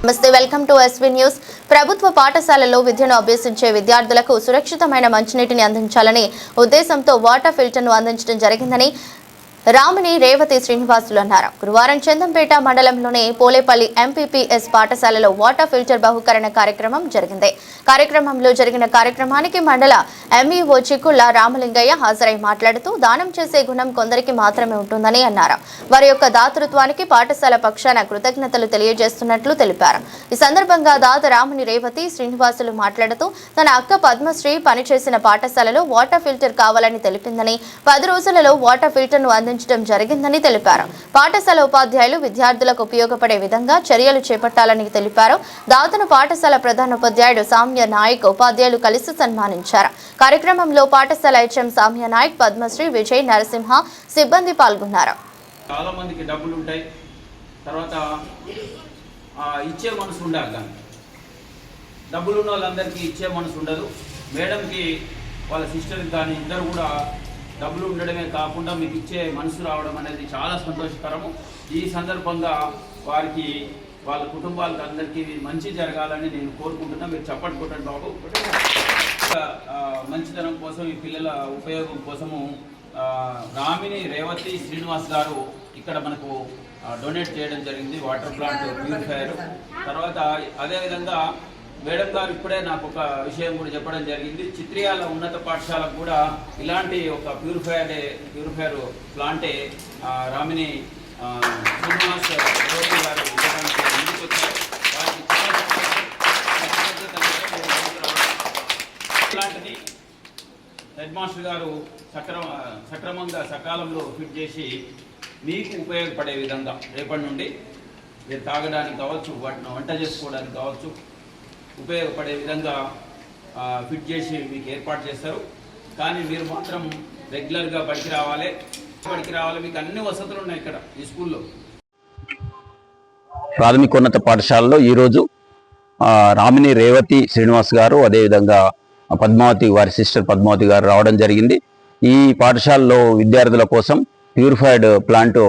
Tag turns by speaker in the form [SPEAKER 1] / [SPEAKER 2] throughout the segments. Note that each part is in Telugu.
[SPEAKER 1] నమస్తే, వెల్కమ్ టు ఎస్వీ న్యూస్. ప్రభుత్వ పాఠశాలలో విద్యను అభ్యసించే విద్యార్థులకు సురక్షితమైన మంచినీటిని అందించాలని ఉద్దేశంతో వాటర్ ఫిల్టర్ను అందించడం జరిగిందని రామిని రేవతి శ్రీనివాసులు అన్నారు. గురువారం చందంపేట మండలంలోని పోలేపల్లి ఎంపీపీఎస్ పాఠశాలలో వాటర్ ఫిల్టర్ బహుకరణ కార్యక్రమం జరిగింది. కార్యక్రమంలో జరిగిన కార్యక్రమానికి మండల ఎంఈఓ చిక్కుళ్ల రామలింగయ్య హాజరై మాట్లాడుతూ దానం చేసే గుణం కొందరికి మాత్రమే ఉంటుందని అన్నారు. వారి యొక్క దాతృత్వానికి పాఠశాల పక్షాన కృతజ్ఞతలు తెలియజేస్తున్నట్లు తెలిపారు. ఈ సందర్భంగా దాత రామిని రేవతి శ్రీనివాసులు మాట్లాడుతూ తన అక్క పద్మశ్రీ పనిచేసిన పాఠశాలలో వాటర్ ఫిల్టర్ కావాలని తెలిపిందని 10 రోజులలో వాటర్ ఫిల్టర్ ను అందించడం జరిగిందని తెలిపారు. పాఠశాల ఉపాధ్యాయులు విద్యార్థులకు ఉపయోగపడే విధంగా చర్యలు చేపట్టాలని తెలిపారు. దాతను పాఠశాల ప్రధానోపాధ్యాయుడు సామ్య నాయక్ ఉపాధ్యాయులు కలిసి సన్మానించారు. కార్యక్రమంలో పాఠశాల హెచ్ఎం సామ్య నాయక్, పద్మశ్రీ, విజయ్, నరసింహ సిబ్బంది పాల్గొన్నారు.
[SPEAKER 2] చాలా మందికి డబ్బులు ఉంటాయి, తర్వాత ఇచ్చే మనసు ఉండాలి. కానీ డబ్బులు ఉన్న వాళ్ళందరికీ ఇచ్చే మనసు ఉండదు. మేడంకి వాళ్ళ సిస్టర్కి కానీ ఇద్దరు కూడా డబ్బులు ఉండడమే కాకుండా మీకు ఇచ్చే మనసు రావడం అనేది చాలా సంతోషకరము. ఈ సందర్భంగా వారికి వాళ్ళ కుటుంబాలకు అందరికీ మంచి జరగాలని నేను కోరుకుంటున్నా. మీరు చప్పట్లు కొట్టండి బాబు. మంచితనం కోసం, ఈ పిల్లల ఉపయోగం కోసము రామిని రేవతి శ్రీనివాస్ గారు ఇక్కడ మనకు డొనేట్ చేయడం జరిగింది వాటర్ ప్లాంట్ ప్యూరిఫైయర్. తర్వాత అదేవిధంగా మేడం గారు ఇప్పుడే నాకు ఒక విషయం కూడా చెప్పడం జరిగింది. చిత్రియాల ఉన్నత పాఠశాలకు కూడా ఇలాంటి ఒక ప్యూరిఫైయర్ ప్లాంటే రామిని శ్రీనివాస్ గారు ముందుకు వచ్చారు. ఇలాంటిది హెడ్ మాస్టర్ గారు సక్రమంగా సకాలంలో ఫిట్ చేసి మీకు ఉపయోగపడే విధంగా రేపటి నుండి మీరు తాగడానికి కావచ్చు, వంట చేసుకోవడానికి కావచ్చు, ఉపయోగపడే విధంగా ఫిట్ చేసి మీకు ఏర్పాటు చేస్తారు. కానీ మీరు మాత్రం రెగ్యులర్గా బడికి రావాలి. మీకు అన్ని వసతులు ఉన్నాయి ఇక్కడ ఈ స్కూల్లో.
[SPEAKER 3] ప్రాథమికోన్నత పాఠశాలలో ఈరోజు రామిని రేవతి శ్రీనివాస్ గారు, అదేవిధంగా పద్మావతి, వారి సిస్టర్ పద్మావతి గారు రావడం జరిగింది. ఈ పాఠశాలలో విద్యార్థుల కోసం ప్యూరిఫైడ్ ప్లాంట్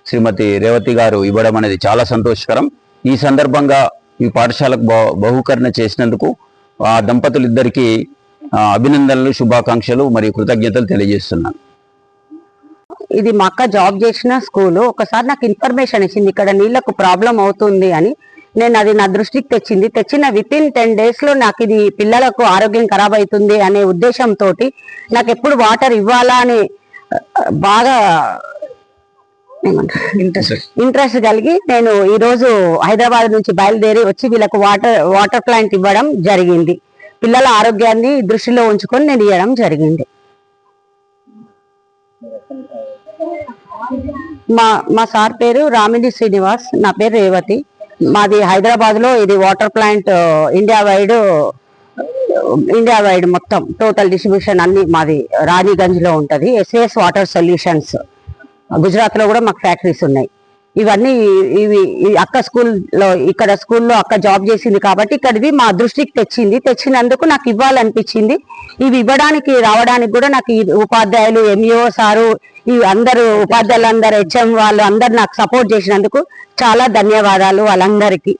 [SPEAKER 3] శ్రీమతి రేవతి గారు ఇవ్వడం అనేది చాలా సంతోషకరం. ఈ సందర్భంగా ఈ పాఠశాలకు బహుకరణ చేసినందుకు ఆ దంపతులిద్దరికీ అభినందనలు, శుభాకాంక్షలు మరియు కృతజ్ఞతలు తెలియజేస్తున్నాను.
[SPEAKER 4] ఇది మా అక్క జాబ్ చేసిన స్కూలు. ఒకసారి నాకు ఇన్ఫర్మేషన్ ఇచ్చింది ఇక్కడ నీళ్లకు ప్రాబ్లం అవుతుంది అని. నేను అది నా దృష్టికి తెచ్చిన వితిన్ 10 days లో నాకు ఇది పిల్లలకు ఆరోగ్యం ఖరాబ్ అవుతుంది అనే ఉద్దేశంతో నాకు ఎప్పుడు వాటర్ ఇవ్వాలా అని బాగా ఇంట్రెస్ట్ కలిగి నేను ఈ రోజు హైదరాబాద్ నుంచి బయలుదేరి వచ్చి వీళ్ళకు వాటర్ ప్లాంట్ ఇవ్వడం జరిగింది. పిల్లల ఆరోగ్యాన్ని దృష్టిలో ఉంచుకొని నేను ఇవ్వడం జరిగింది. మా సార్ పేరు రామిని శ్రీనివాస్, నా పేరు రేవతి. మాది హైదరాబాద్ లో ఇది వాటర్ ప్లాంట్ ఇండియా వైడ్ మొత్తం టోటల్ డిస్ట్రిబ్యూషన్ అన్ని మాది రాణిగంజ్ లో ఉంటది. ఎస్ఏఎస్ వాటర్ సొల్యూషన్స్ గుజరాత్ లో కూడా మాకు ఫ్యాక్టరీస్ ఉన్నాయి. ఇవన్నీ ఇవి అక్క ఇక్కడ స్కూల్లో అక్క జాబ్ చేసింది కాబట్టి ఇక్కడివి మా దృష్టికి తెచ్చినందుకు నాకు ఇవ్వాలనిపించింది. ఇవి రావడానికి కూడా నాకు ఈ ఉపాధ్యాయులు, ఎంఈఓ సారు, ఈ అందరూ ఉపాధ్యాయులందరూ, హెచ్ఎం వాళ్ళు అందరు నాకు సపోర్ట్ చేసినందుకు చాలా ధన్యవాదాలు వాళ్ళందరికీ.